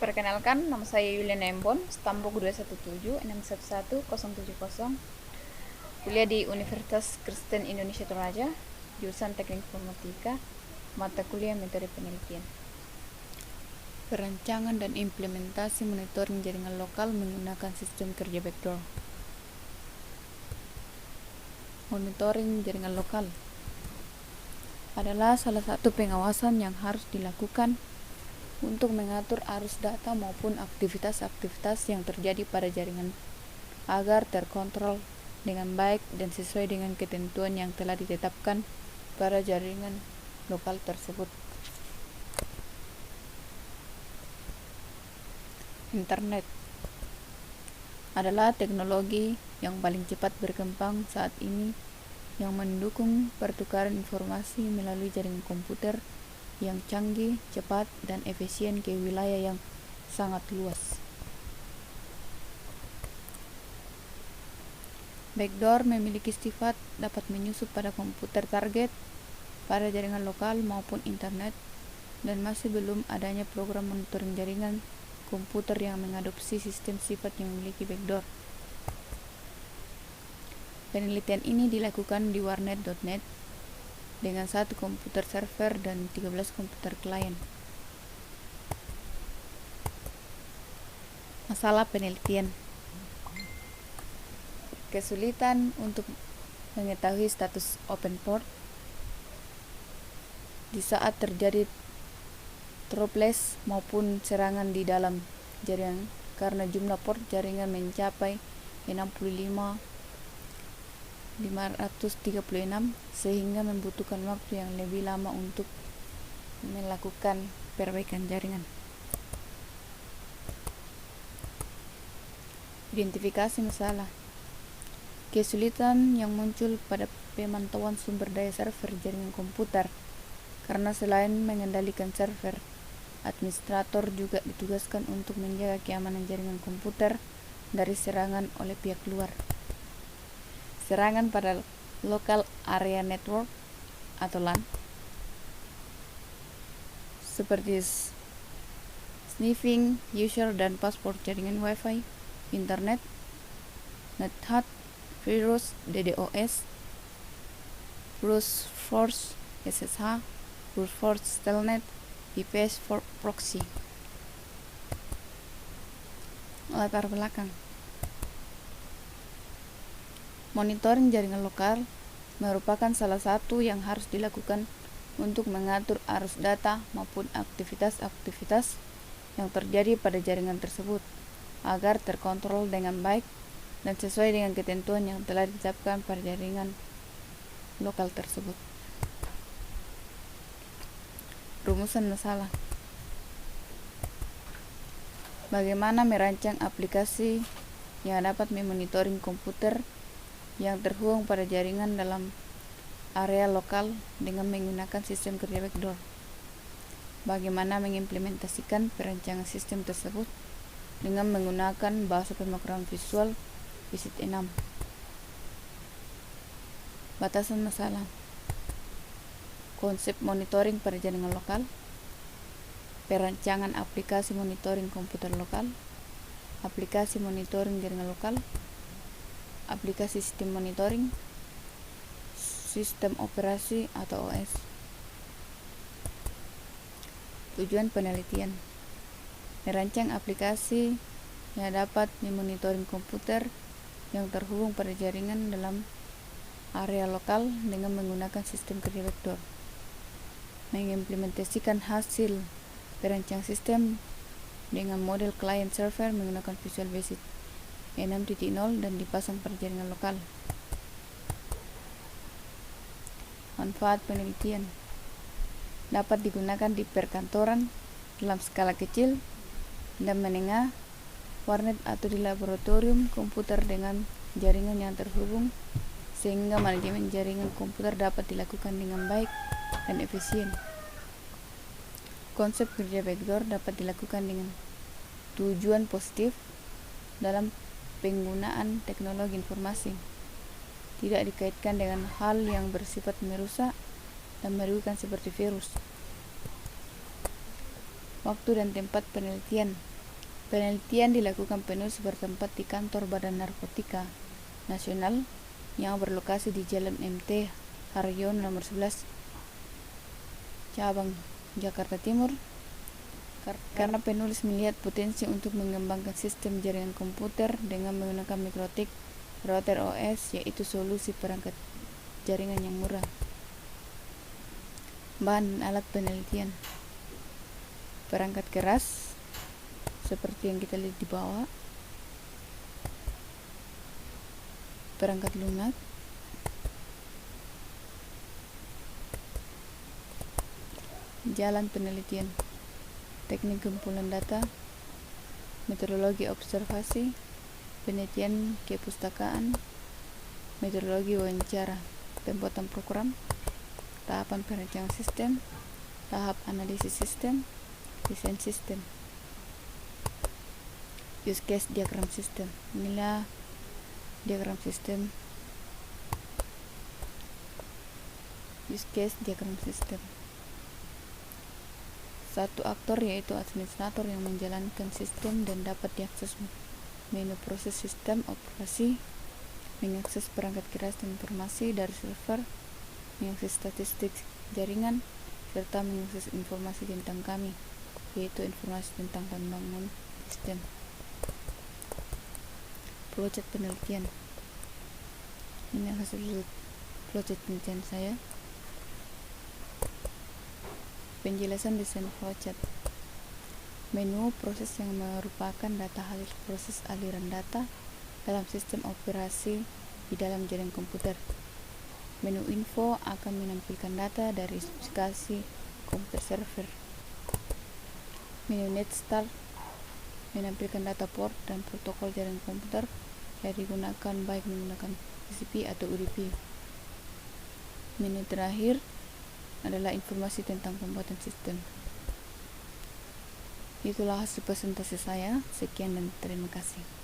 Perkenalkan, nama saya Yulian Embon, Stambuk 217-611-070, kuliah di Universitas Kristen Indonesia Toraja, jurusan Teknik Informatika, mata kuliah metode penelitian. Perancangan dan implementasi monitoring jaringan lokal menggunakan sistem kerja backdoor. Monitoring jaringan lokal adalah salah satu pengawasan yang harus dilakukan untuk mengatur arus data maupun aktivitas-aktivitas yang terjadi pada jaringan agar terkontrol dengan baik dan sesuai dengan ketentuan yang telah ditetapkan pada jaringan lokal tersebut. Internet adalah teknologi yang paling cepat berkembang saat ini yang mendukung pertukaran informasi melalui jaringan komputer yang canggih, cepat, dan efisien ke wilayah yang sangat luas. Backdoor memiliki sifat dapat menyusup pada komputer target, pada jaringan lokal maupun internet, dan masih belum adanya program monitoring jaringan komputer yang mengadopsi sistem sifat yang memiliki backdoor. Penelitian ini dilakukan di warnet.net dengan 1 komputer server dan 13 komputer klien. Masalah penelitian. Kesulitan untuk mengetahui status open port di saat terjadi troubles maupun serangan di dalam jaringan karena jumlah port jaringan mencapai 6536 sehingga membutuhkan waktu yang lebih lama untuk melakukan perbaikan jaringan. Identifikasi masalah. Kesulitan yang muncul pada pemantauan sumber daya server jaringan komputer karena selain mengendalikan server, administrator juga ditugaskan untuk menjaga keamanan jaringan komputer dari serangan oleh pihak luar. Serangan pada Local Area Network atau LAN seperti sniffing user dan password jaringan Wi-Fi, internet, NetHut, virus DDoS, brute force SSH, brute force Telnet, IPS for proxy. Latar belakang. Monitoring jaringan lokal merupakan salah satu yang harus dilakukan untuk mengatur arus data maupun aktivitas-aktivitas yang terjadi pada jaringan tersebut agar terkontrol dengan baik dan sesuai dengan ketentuan yang telah ditetapkan pada jaringan lokal tersebut. Rumusan masalah. Bagaimana merancang aplikasi yang dapat memonitoring komputer yang terhubung pada jaringan dalam area lokal dengan menggunakan sistem kerja backdoor. Bagaimana mengimplementasikan perancangan sistem tersebut dengan menggunakan bahasa pemrograman visual Visit 6. Batasan masalah. Konsep monitoring pada jaringan lokal, perancangan aplikasi monitoring komputer lokal, aplikasi monitoring jaringan lokal, aplikasi sistem monitoring, sistem operasi atau OS. Tujuan penelitian: merancang aplikasi yang dapat memonitoring komputer yang terhubung pada jaringan dalam area lokal dengan menggunakan sistem kerja backdoor, mengimplementasikan hasil perancang sistem dengan model client server menggunakan Visual Basic 6.0 dan dipasang pada jaringan lokal. Manfaat penelitian: dapat digunakan di perkantoran dalam skala kecil dan menengah, warnet atau di laboratorium komputer dengan jaringan yang terhubung sehingga manajemen jaringan komputer dapat dilakukan dengan baik dan efisien. Konsep kerja backdoor dapat dilakukan dengan tujuan positif dalam penggunaan teknologi informasi, tidak dikaitkan dengan hal yang bersifat merusak dan merugikan seperti virus. Waktu dan tempat penelitian. Penelitian dilakukan penulis bertempat di kantor Badan Narkotika Nasional yang berlokasi di Jalan MT Haryono nomor 11, Cabang, Jakarta Timur. Karena penulis melihat potensi untuk mengembangkan sistem jaringan komputer dengan menggunakan mikrotik router OS, yaitu solusi perangkat jaringan yang murah. Bahan alat penelitian: perangkat keras seperti yang kita lihat di bawah, perangkat lunak, jalan penelitian, teknik kumpulan data, metodologi observasi, penelitian kepustakaan, metodologi wawancara, pembuatan program, tahapan perencanaan sistem, tahap analisis sistem, desain sistem, use case diagram sistem. Inilah diagram sistem, use case diagram sistem. Satu aktor yaitu administrator yang menjalankan sistem dan dapat diakses menu proses sistem operasi, mengakses perangkat keras dan informasi dari server, mengakses statistik jaringan, serta mengakses informasi tentang kami, yaitu informasi tentang pembangunan sistem. Flowchart penelitian. Ini hasil flowchart penelitian saya. Penjelasan desain flowchart. Menu proses yang merupakan data hasil proses aliran data dalam sistem operasi di dalam jaringan komputer. Menu info akan menampilkan data dari spesifikasi komputer server. Menu net start menampilkan data port dan protokol jaringan komputer yang digunakan baik menggunakan TCP atau UDP. Menu terakhir adalah informasi tentang pembuatan sistem. Itulah hasil presentasi saya. Sekian dan terima kasih.